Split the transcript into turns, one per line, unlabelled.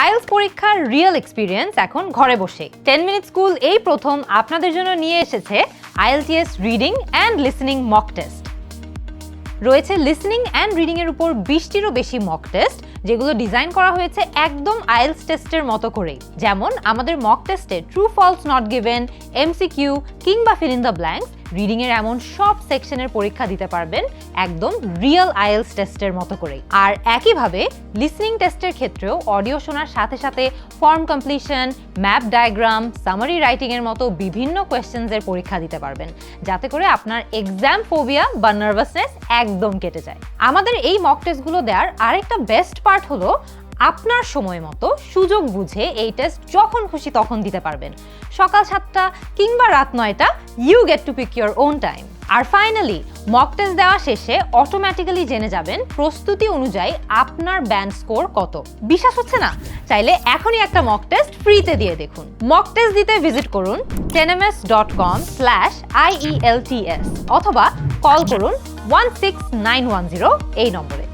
IELTS পরীক্ষার real experience এখন ঘরে বসে 10 মিনিট স্কুল এই প্রথম আপনাদের জন্য নিয়ে এসেছে IELTS reading and listening mock test. রয়েছে লিসেনিং অ্যান্ড রিডিং এর উপর 20টিরও বেশি মক টেস্ট, যেগুলো ডিজাইন করা হয়েছে একদম আইএলটিএস টেস্টের মতো করেই। যেমন আমাদের মক টেস্টে true false not given, MCQ কিংবা fill in the blanks, reading এর এমন সব সেকশনের পরীক্ষা দিতে পারবেন একদম রিয়েল আইএলটিএস টেস্টের মতো করেই। আর একইভাবে লিসেনিং টেস্টের ক্ষেত্রেও অডিও শোনার সাথে সাথে form completion, map diagram, summary writing এর মতো বিভিন্ন কোয়েশ্চেনস এর পরীক্ষা দিতে পারবেন, যাতে করে আপনার এক্সাম ফোবিয়া বা নার্ভাসনেস একদম কেটে যায়। আমাদের এই মক টেস্টগুলো দেওয়ার আরেকটা বেস্ট পার্ট হলো আপনার সময় মতো সুযোগ বুঝে এই টেস্ট যখন খুশি তখন দিতে পারবেন। সকাল 7টা কিংবা রাত 9টা, you get to pick your own time. আর ফাইনালি মক টেস্ট দেওয়া শেষে অটোমেটিক্যালি জেনে যাবেন প্রস্তুতি অনুযায়ী আপনার ব্যান্ড স্কোর কত। বিশ্বাস হচ্ছে না? চাইলে এখনই একটা মক টেস্ট ফ্রিতে দিয়ে দেখুন। মক টেস্ট দিতে ভিজিট করুন 10ms.com/IELTS অথবা কল করুন 16910 এই নম্বরে।